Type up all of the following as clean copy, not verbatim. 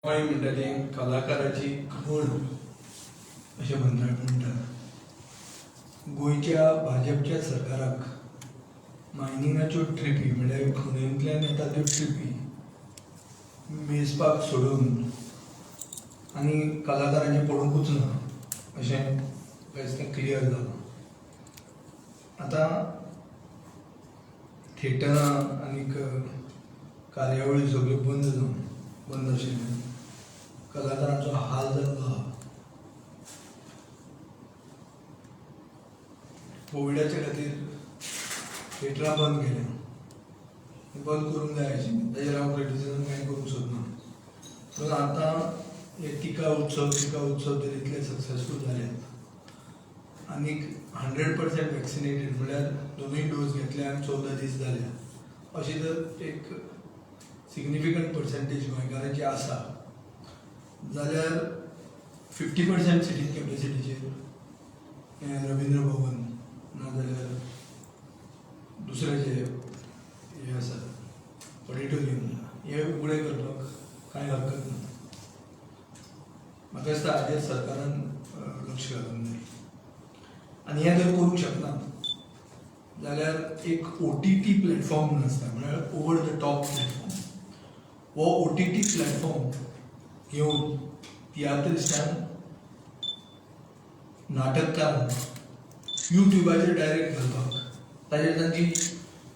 म्हणटाली कलाकाराची खण अशें म्हणटात. गोंयच्या भाजपच्या सरकाराक मायनिंगाच्यो ट्रिपी म्हणल्यार खणींतल्यान येता त्यो ट्रिपी मेजपाक सोडून आनी कलाकारांचें पडोवंकूच ना अशें दिसता क्लियर जालां. आतां थिएटरां आनीक कार्यावळी सगळ्यो बंद आशिल्ल्यो. कलाकारांचो हाल जाल्लो आहा. कोविडाच्या खातीर थिएटरां बंद केल्या. बंद करूंक जाय आशिल्लीं, ताजेर हांव क्रिटिसिजम कांय करूंक सोदना. पूण आतां हे टिका उत्सव तर इतले सक्सेसफूल जाल्यात आनीक 100% वॅक्सिनेटेड म्हळ्यार दोनूय डोस घेतल्यान 14 दीस जाल्या अशी जर एक सिग्निफिकंट पर्सेंटेज गोंयकारांची आसा जाल्यार 50% सिटींग कॅपेसिटीचेर रवींद्र भवन नाजाल्यार दुसरे जे हे आसात ऑडिटोरियम हे उगडे करपाक कांय हरकत ना. म्हाका दिसता हाजेर सरकारान लक्ष घालूंक जाय. आनी हें जर करूंक शकना जाल्यार एक OTT प्लॅटफॉर्म म्हणून आसता म्हळ्यार ओवर द टॉप प्लॅटफॉर्म. हो OTT प्लॅटफॉर्म घेवन तियात्रिस्टांक नाटककारांक युट्यूबाचेर डायरेक्ट घालपाक ताजेर तांची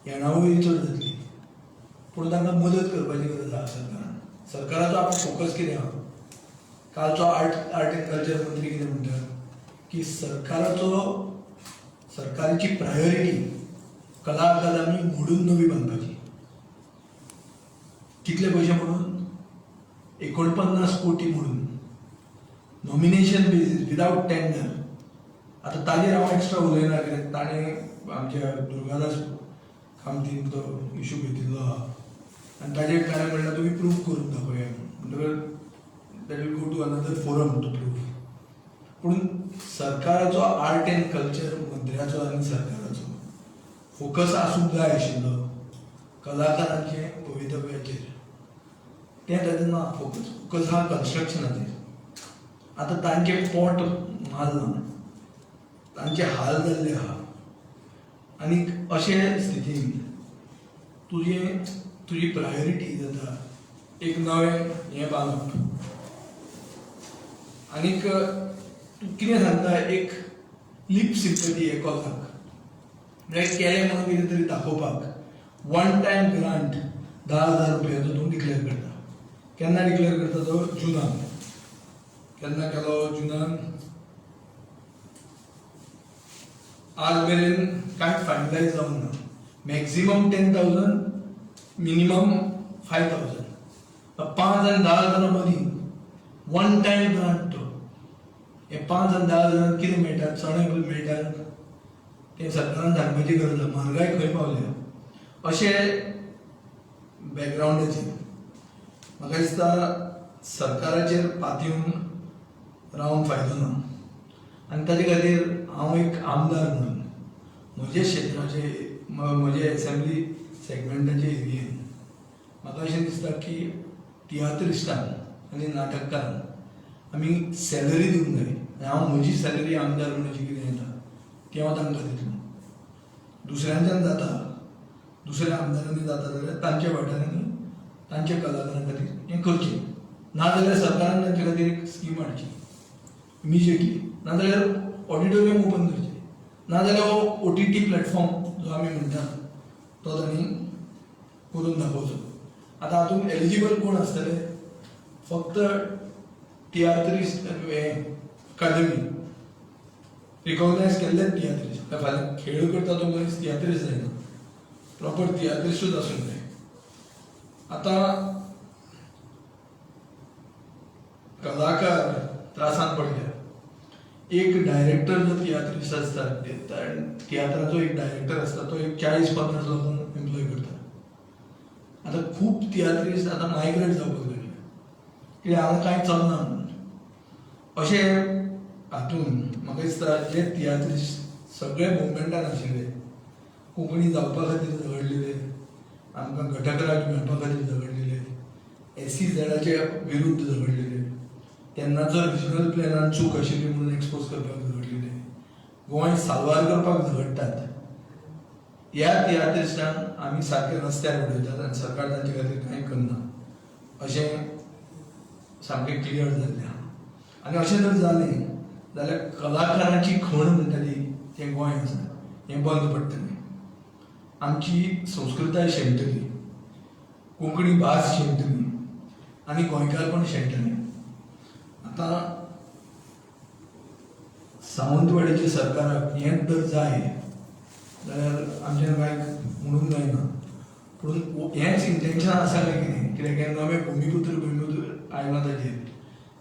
येणावळी चड जातली. पूण तांकां मदत करपाची गरज आहा सरकारान. सरकाराचो आपलो फोकस कितें आहा? कालचो आर्ट एंड कल्चर मंत्री कितें म्हणटा की सरकाराची प्रायोरिटी कला अकादमी मोडून नवी बांदपाची. कितले पयशे म्हणून 49 कोटी म्हणून नॉमिनेशन बेसीस विदाउट टेंडर. आतां ताजेर हांव एक्स्ट्रा उलयना कित्याक ताणें आमच्या दुर्गादास कामतीन तो इशू घेतिल्लो आहा आनी ताजेर ताणें म्हणल्यार तुमी प्रूव करून दाखोवया म्हणटकर that will go to another forum to prove. पूण सरकाराचो आर्ट एंड कल्चर मंत्र्याचो आनी सरकाराचो फोकस आसूंक जाय आशिल्लो कलाकारांचे भवितव्याचेर. तें ताजें ना फोकस हा कन्स्ट्रक्शनाचेर. आतां तांचें पोट मारना, तांचे हाल जाल्ले आहा. आनीक अशे स्थितीन तुजी प्रायोरिटी जाता एक नवें हें बांदप. आनीक तूं कितें सांगता एक लिप सिंपथी एकोकाक म्हळ्यार केलें म्हणून कितें तरी दाखोवपाक वन टायम ग्रांट 10,000 रुपयाचो तूं डिक्लेअर करता. केन्ना डिक्लेअर करता तो? जुनान. केन्ना केलो? जुनान. आज मेरेन कांय फायनलायज जावंक ना. Maximum 10,000, minimum 5,000. 5 आनी 10,000 मदीं वन टायम ग्रांट तो. हे 5 आनी 10,000 कितें मेळटात? चणे मेळटात. तें सरकारान सांगपाची गरज आसा. म्हारगाय खंय पावल्या अशें बॅकग्रावंडाचेर म्हाका दिसता सरकाराचेर पातयेवन रावन फायदो ना. आनी ताजे खातीर हांव एक आमदार म्हणून म्हजे क्षेत्राचे म्हजे एसेंब्ली सेगमेंटाचे एरियेन म्हाका अशें दिसता की तियात्रिस्टांक आनी नाटककारांक आमी सॅलरी दिवंक जाय. हांव म्हजी सॅलरी आमदार म्हणून जी कितें येता ती हांव तांकां दितलो. दुसऱ्यांच्यान जाता, दुसऱ्या आमदारांनी जाता जाल्यार तांच्या वाठारांनी तांच्या कलाकारां खातीर हें करचें. नाजाल्यार सरकारान तांचे खातीर एक स्कीम हाडची इमिजिएटली. नाजाल्यार ऑडिटोरियम ओपन करचें. नाजाल्यार हो OTT प्लॅटफॉर्म जो आमी म्हणटात तो तांणी करून दाखोवचो. आतां हातूंत एलिजिबल कोण आसतले? फक्त तियात्रिस्ट अकादमी रिकॉग्नायज केल्लेच तियात्रिस्ट. फाल्यां खेळ करता तो मनीस तियात्रिस्ट जायना, प्रॉपर तियात्रिस्टूच आसूंक जाय. आतां कलाकार त्रासान पडल्या. एक डायरेक्टर जो तियात्रिस्ट आसता, तियात्राचो एक डायरेक्टर आसता, तो एक 40-50 लोकांक एम्प्लॉय करता. आतां खूब तियात्रिस्ट आतां मायग्रेट जावपाक लागले कित्याक हांगा कांय चलना म्हणून. अशें हातूंत म्हाका दिसता जे तियात्रिस्ट सगळे मुवमेंटान आशिल्ले, कोंकणी जावपा खातीर झगडलेले, आमकां घटकराज मेळपा खातीर झगडलेले, SEZच्या विरुद्ध झगडलेले, तेन्नाचो रिजनल प्लॅनान चूक आशिल्ली म्हणून एक्सपोज करपाक झगडलेले, गोंय साल्वार करपाक झगडटात. ह्या तियात्रिस्टांक आमी सारके रस्त्यार उडयतात आनी सरकार तांचे खातीर कांय करना अशें सामकें क्लियर जाल्लें आहा. आनी अशें जर जालें जाल्यार कलाकारांची खण म्हणटाली तें गोंय आसा हें बंद पडटलें. आमची संस्कृताय शेणटली, कोंकणी भास शेणटली आनी गोंयकारपण शेणटलें. आतां सावंतवाडीच्या सरकाराक हें जर जाय जाल्यार आमचें कांय म्हणूंक जायना. पूण हेंच इंटेंशन आसा काय कितें काय नवें भुमिपुत्र आयलां ताचेर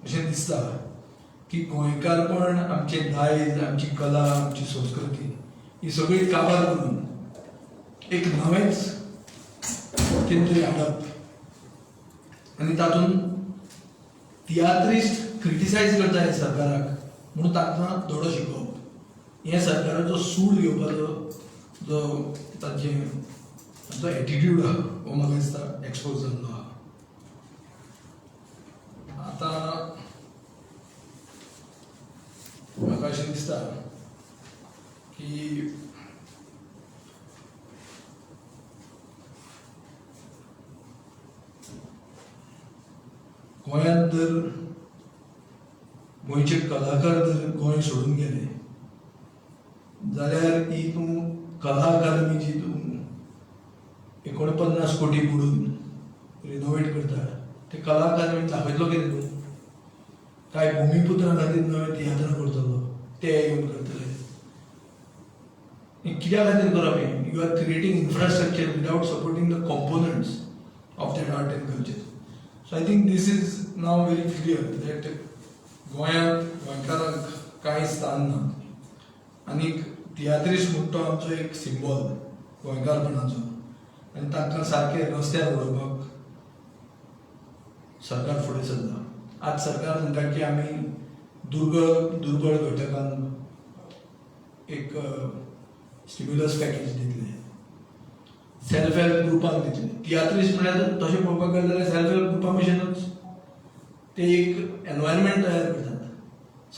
अशें दिसता की गोंयकारपण आमचें दायज, आमची कला, आमची संस्कृती ही सगळी काबार करून एक नवेंच कितें तरी हाडप आनी तातूंत तियात्रिस्ट क्रिटिसायज करता सरकाराक म्हणून तांकां धडो शिकोवप, हें सरकाराचो सूड घेवपाचो जो तांचो एटिट्यूड आहा हो म्हाका दिसता एक्सपोज जाल्लो आहा. आतां म्हाका अशें दिसता की गोंयांत जर गोंयचे कलाकार जर गोंय सोडून गेले जाल्यार ही तूं कला अकादमी जी तूं 49 कोटी बुडून रिनोवेट करता ते कला अकादमींत दाखयतलो कितें तूं? काय भुमिपुत्रां खातीर नवें तियात्र करतलो ते येवन करतले? कित्या खातीर करप हें? You are creating infrastructure without supporting the components of that art and culture. So I think this is now very clear that गोंयांत गोंयकारांक कांय स्थान ना. आनीक तियात्रिस्ट म्हणटा तो आमचो एक सिंबॉल गोंयकारपणाचो आनी तांकां सारके रस्त्यार उडोवपाक सरकार फुडें सरला. आज सरकार म्हणटा की आमी दुर्बळ घटकांक एक स्टिम्युलस पॅकेज दितले, सेल्फ हेल्प ग्रुपांक दितले. तियात्रिस्ट म्हळ्यार तशें पळोवपाक गेले जाल्यार सेल्फ हेल्प ग्रुपा भशेनूच ते एक एनवायरमेंट तयार करतात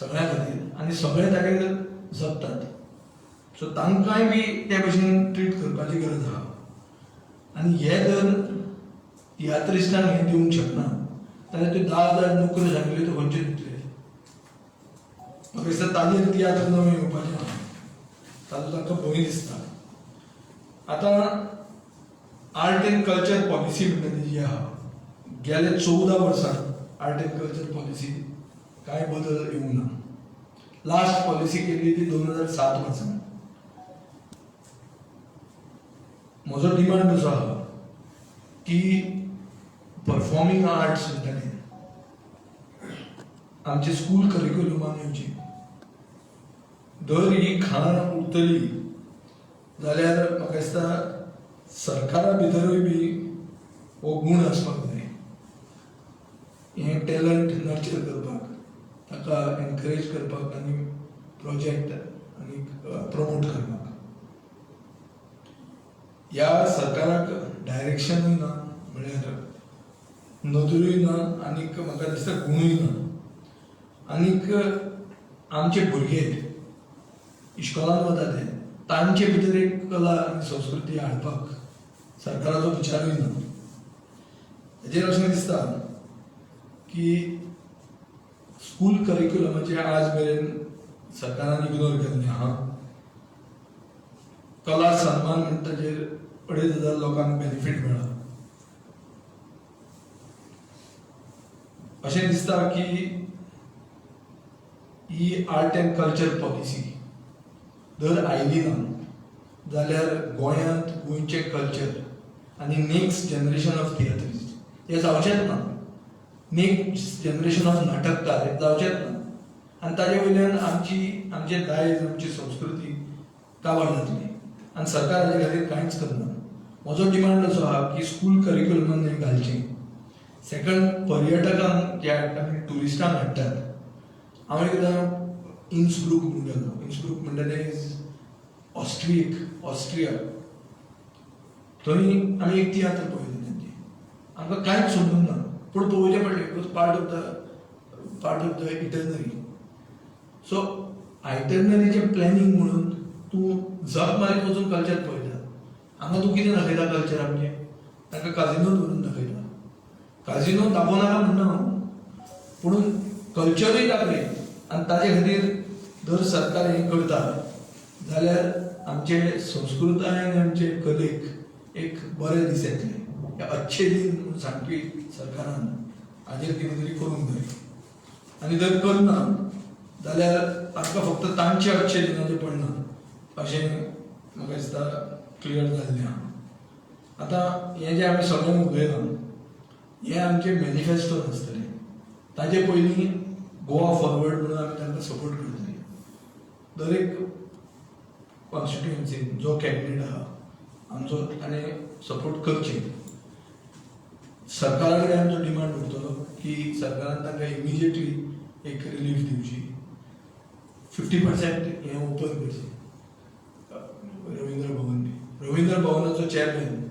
सगळ्यां खातीर आनी सगळे ताचे जगतात. सो तांकांय बी त्या भशेन ट्रीट करपाची गरज आहा. आनी हे जर तियात्रिस्टांक हें दिवंक शकना जाल्यार त्यो 10,000 नोकऱ्यो सांगल्यो त्यो खंयच्यो दितले? म्हाका दिसता ताजेर तियात्र नवें येवपाचें आहा, ताजो तांकां भंय दिसता. आतां आर्ट एंड कल्चर पॉलिसी म्हणटा जी आहा, गेल्या 14 वर्सांत आर्ट एंड कल्चर पॉलिसी कांय बदल येवंक ना. लास्ट पॉलिसी केल्ली ती 2007 वर्सां. म्हजो डिमांड असो आहा की परफॉर्मिंग आर्ट्स म्हणटाले आमचे स्कूल करिक्युलमान येवची. दर ही खाण उरतली जाल्यार म्हाका दिसता सरकारा भितरूय बी हो गूण आसपाक जाय. हें टॅलंट नर्चर करपाक, ताका एनकरेज करपाक आनी प्रोजेक्ट आनी प्रमोट करपाक. ह्या सरकाराक डायरेक्शनूय ना, म्हळ्यार नदरूय ना, आनीक म्हाका दिसता गुणूय ना. आनीक आमचे भुरगे इश्कोलांत वता ते तांचे भितर एक कला आनी संस्कृती हाडपाक सरकाराचो विचारूय ना. हेजेर अशें दिसता की स्कूल करिक्युलमाचे आज मेरेन सरकारान इग्नोर केल्लें आहा. कला सन्मान म्हणटा ताचेर 2,500 लोकांक बेनिफीट मेळ्ळा. अशें दिसता की ही आर्ट एंड कल्चर पॉलिसी जर आयली ना जाल्यार गोंयांत गोंयचें कल्चर आनी नेक्स्ट जनरेशन ऑफ थिएटरिस्ट हे जावचेंच ना. नेक्स्ट जनरेशन ऑफ नाटककार हे जावचेंच ना. आनी ताजे वयल्यान आमचें दायज, आमची संस्कृती काबार जातली आनी सरकार हाजे खातीर कांयच करना. म्हजो डिमांड असो आहा की स्कूल करिक्युलमान हें घालचें. सेकंड, पर्यटकांक जे हाडटा ट्युरिस्टांक हाडटात. हांव एकदां इन्सब्रूक म्हणून गेल्लो. इन्सब्रूक म्हणटा तें ऑस्ट्रिया. थंय आमी एक तियात्र पळयलें तेंचें. आमकां कांयच समजूंक ना. पूण पळोवचें पडलें because part of the itinerary. So आयटर्नरीचें प्लॅनिंग म्हणून तूं झक मारीत वचून कल्चर पळयता. हांगा तूं कितें दाखयता कल्चर आमचें? तांकां काजिनोत व्हरून दाखयता. काजिनो दाखोवनाका म्हणना हांव, पूण कल्चरूय दाखय आनी ताजे खातीर जर सरकार हें करता जाल्यार आमचे संस्कृताय आनी आमचे कलेक एक बरें दीस येतले. हे अच्छे दिन म्हणून सांगपी सरकारान हाजेर कितें तरी करूंक जाय. आनी जर करना जाल्यार तांकां फक्त तांचे अच्छे दिनाचे पडना अशें म्हाका दिसता क्लियर जाल्लें आहा. आतां हें जें आमी सगळें उलयलां हें आमचें मॅनिफेस्टो आसतलें. ताजे पयलीं गोवा फॉरवर्ड म्हणून आमी तांकां सपोर्ट करतले. दर एक कॉन्स्टिट्युएन्सीन जो कॅन्डिडेट आहा आमचो ताणें सपोर्ट करचें. सरकारा कडेन आमचो डिमांड उरतलो की सरकारान तांकां इमिजिएटली एक रिलीफ दिवची. 50% हें ओपन करचें. रवींद्र भवनाचो चेअरमॅन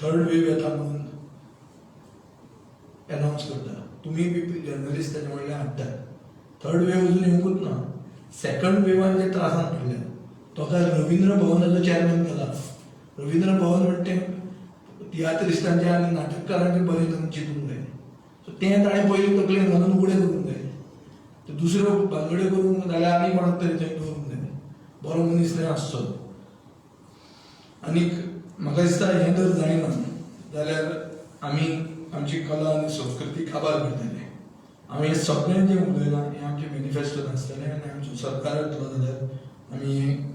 थर्ड वेव येता म्हणून अनाउन्स करता. तुमी बी जर्नलिस्ट ताजे म्हणल्यार हाडटात. थर्ड वेव अजून येवंकूच ना. सेकंड वेवान जे त्रासान पडल्या तो काय रवींद्र भवनाचो चेअरमॅन केला. रवींद्र भवन म्हणटे तियात्रिस्टांचे आनी नाटककारांचे बरें चिंतूंक जाय. सो तें ताणें पयलीं तकलेन घालून उगडें करूंक जाय. ते दुसऱ्यो भानगड्यो करूंक जाल्यार आनी कोणाक तरी थंय दवरूंक जाय. बरो मनीस थंय आसचो. आनीक म्हाका दिसता हें जर जायना जाल्यार आमी आमची कला आनी संस्कृती काबार करतले. हांव हें सगळें जें उलयलां हें आमचें मॅनिफेस्टोन आसतलें आनी आमचो सरकार येतलो जाल्यार आमी हें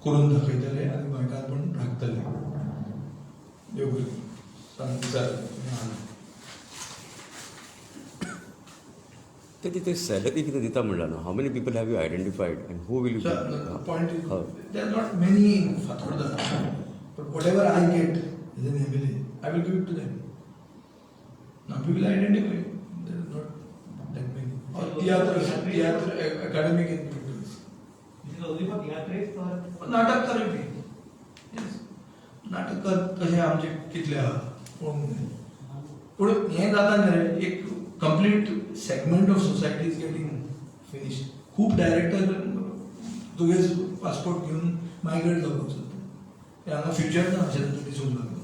करून दाखयतले आनी गोंयकारपण राखतले. देव बरें करूं. सांग सर ते सॅलरी कितें दिता म्हणला न्हू. How many people have you identified and who will you point is there are not many in Fatorda but whatever I get as an MLA I will give it to them. Now we will identify. There is not that many. Or theatre academic institutes. This is only for theatrists or? नाटक करपी. Yes. नाटककार कशें आमचे कितले आहा पळोवंक जाय. पूण हें जाता न्ही रे एक complete segment of society is getting finished. खूब डायरेक्टर तुगेच पासपोर्ट घेवन मायग्रेट जावपाक सोदता. हे हांगा फ्युचर ना अशें तांकां दिसूंक लागला.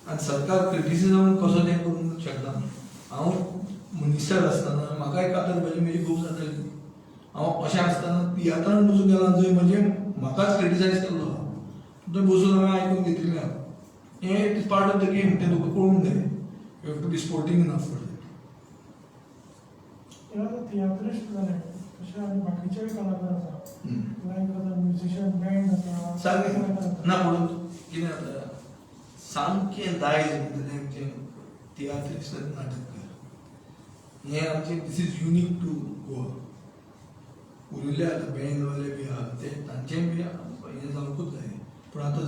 आनी सरकार क्रिटिसिजम कसो तें करूंक शकना. हांव मिनिस्टर आसतना म्हाकाय कातरबाजी म्हजी खूब जाताली. हांव अशें आसतना तियात्रान बसून गेला जंय म्हणजे म्हाकाच क्रिटिसायज केल्लो आहा. थंय बसून हांवें आयकून घेतिल्लें आहा. हें is part of the game. तें तुका कळूंक जाय. You have to be sporting enough for that. थिएटरिस्ट जाले तशें आनी बाकीचे कलाकार आसा लायक म्युजिशियन बँड आसा सारकें ना पूण कितें जाता सामकें दायज तेंचें तियात्रिस्ट आनी नाटककार हें आमचें दिस इज युनीक टू गोवा. उरिल्ले आतां बँडवाले बी आहा ते तांचें बी हें जावंकूच जाय. पूण आतां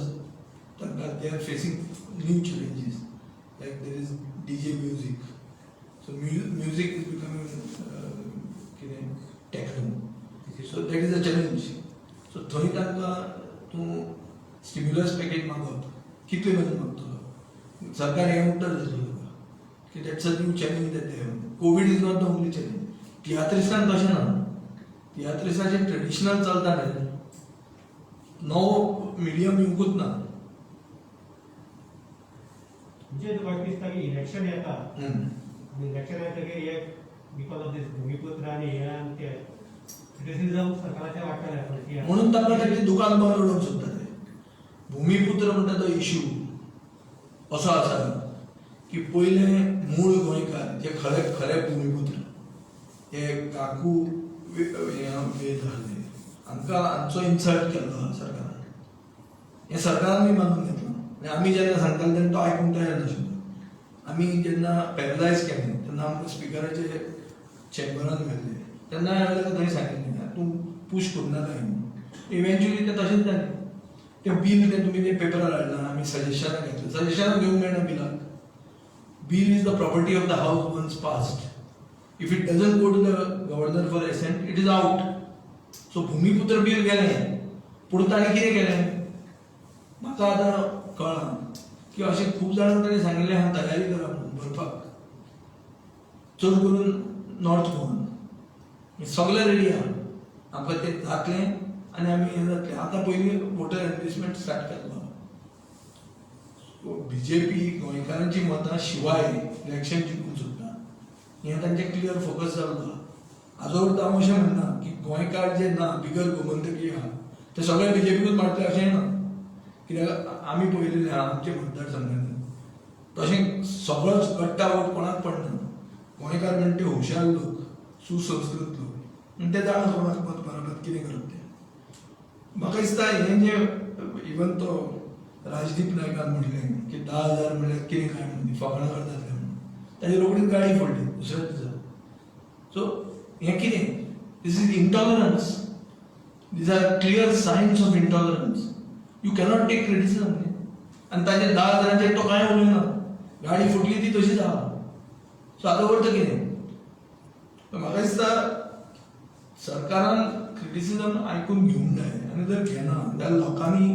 तांकां they are facing new challenges like there is DJ music. So music is becoming कितें techno. So that is a challenge. So थंय तांकां तूं स्टिम्युलस पॅकेज मागप कितले मेरेन मागतलो. सरकार हें उत्तर दितलो तुका की that's a new challenge that they have. Covid is not the only challenge. तियात्रिस्टान तशें ना. तियात्रिस्टाचें ट्रेडिशनल चलता न्ही. नवो मिडियम येवंकूच ना. म्हणजे म्हाका दिसता की इलेक्शन येता आनी इलेक्शन येतकीर एक बिकॉज ऑफ दीस भुमिपुत्र आनी हे आनी ते क्रिटिसिजम सरकाराचेर वाडटलें. म्हणून तांकां तेंचें दुकान बंद उडोवंक सोदता ते. भुमिपुत्र म्हणटा तो इश्यू असो आसा की पयले मूळ गोंयकार जे खरे खरे भुमिपुत्र हे काकू वेद आहले हांकां हांचो इन्सल्ट केल्लो आहा सरकारान. हें सरकारानूय मानून घेतलां. आनी आमी जेन्ना सांगताले तेन्ना तो आयकूंक तयार नाशिल्लो. आमी जेन्ना पॅरलायज केलें तेन्ना आमकां स्पिकराचे चेंबरान व्हेल्ले तेन्ना हांवें ताका थंय सांगिल्लें तूं पूश करनाका म्हणून. इवेंच्युअली तें तशेंच जालें. तें बील तें तुमी तें पेपरार हाडलां आमी सजेशनां घेतलें. सजेशनां घेवंक मेळना बिलाक. Bill is the property of the house once passed. If it doesn't go to the governor for assent, it is out. So Bhumiputra bill गेलें. पूण ताणें कितें केलें म्हाका आतां कळ्ळां की अशें खूब जाणांक ताणें सांगिल्लें हांव तयारी करा म्हणून भरपाक. चड करून नॉर्थ गोवन सगळें रेडी आहा आमकां तें जातलें आनी आमी हें जातलें आतां पयलीं वोटर एनलिस्टमेंट स्टार्ट केल्लो बीजेपी गोंयकारांची मतां शिवाय इलेक्शन जिखून सोदता हें तांचें क्लियर फोकस जाल्लो आहा हाजो अर्थ हांव अशें म्हणना की गोंयकार जे ना बिगर गोमंतकी आहा ते सगळे बीजेपीकूच मारतले अशेंय ना कित्याक आमी पळयलेलें आहा आमच्या मतदारसंघांनी तशें सगळोच गट्टा वोट कोणाक पडना गोंयकार म्हणजे ते हुशार लोक सुसंस्कृत लोक आनी ते जाणा कोणाक मत मारप कितें करप तें म्हाका दिसता हें जे इवन तो राजदीप नायकान म्हणलें की 10,000 म्हणल्यार कितें काय म्हणून फकाणां करतात काय म्हणून ताजी रोखडीच गाडी फोडली दुसऱ्या दिसा सो हें कितें this is intolerance these are clear signs of intolerance you cannot take criticism आनी ताजे 10,000 तो कांय उलयना गाडी फुटली ती तशीच आहा सो हाजो अर्थ कितें म्हाका दिसता सरकारान क्रिटिसिजम आयकून घेवंक जाय आनी जर घेना जाल्यार लोकांनी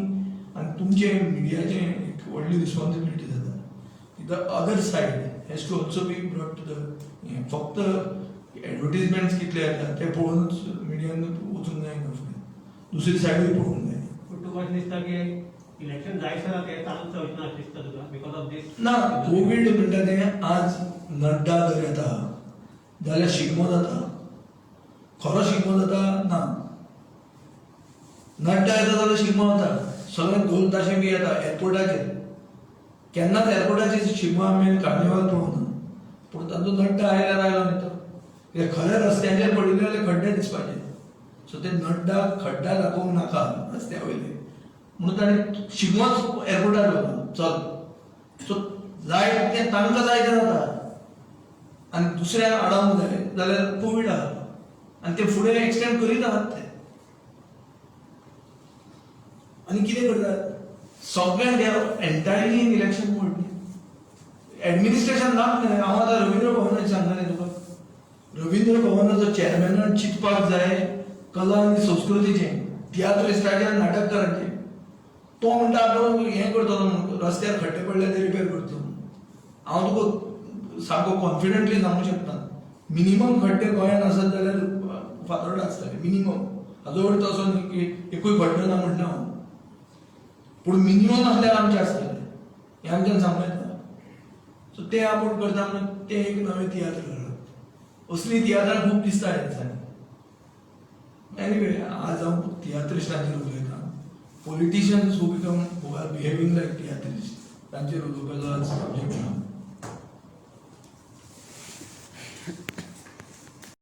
आनी तुमचे मिडियाचे एक व्हडली रिस्पॉन्सिबिलिटी जाता the other side has to also be brought to the फक्त एडवर्टिजमेंट्स कितले येता ते पळोवनूच मिडियान वचूंक जायना फुडें दुसरी सायडूय पळोवंक जाय पूण तुका अशें दिसता की इलेक्शन जायसर ते चालूच जावचें ना दिसता तुका बिकॉज ऑफ दीस ना कोवीड म्हणटा तें आज नड्डा जर येता जाल्यार शिगमो जाता खरो शिगमो जाता ना नड्डा येता जाल्यार शिगमो जाता सगळे ढोल ताशे बी येता एअरपोर्टाचेर केन्नाच एअरपोर्टाचेर शिगमो आमी कार्निवाल पळोवना पूण ताचो नड्डा आयल्यार आयलो न्ही तो कित्याक खऱ्या रस्त्याचेर पडिल्ले जाल्यार खड्डे दिसपाचे सो ते नड्डा खड्डा दाखोवंक नाका रस्त्या वयले म्हणून ताणें शिगमोच एअरपोर्टार दवरला चल सो जाय तें तांकां जाय तें जाता आनी दुसऱ्यांक आडावंक जाय जाल्यार कोवीड आहा आनी ते फुडें एक्सटेंड करीत आहात ते आनी कितें करतात सगळ्यांक entirely in election mode administration नाक न्ही हांव आतां रवींद्र भवनाचें सांगलें तुका रवींद्र भवनाचो चेअरमॅनान चिंतपाक जाय कला आनी संस्कृतीचें तियात्रिस्टाचें नाटककारांचें तो म्हणटा आतां हें करतलो म्हणून रस्त्यार खड्डे पडले ते रिपेर करतलो हांव तुका सामको कॉन्फिडंटली सांगूंक शकता मिनिमम खड्डे गोंयांत आसत जाल्यार फातोर्डा आसतले मिनिमम हाजो अर्थ असो न्ही की एकूय खड्डो ना म्हणना हांव पूण मिनिमम आसल्यार आमचे आसतले हें आमच्यान सांगूं येता सो ते आपूण करता म्हणून ते एक नवें तियात्र करप असली तियात्रां खूब दिसता ह्या दिसांनी एनिवे आज हांव तियात्रिस्टांचेर उलयतां politicians who become who are behaving like tiatrist तांचेर उलोवपाचो आज सब्जेक्ट ना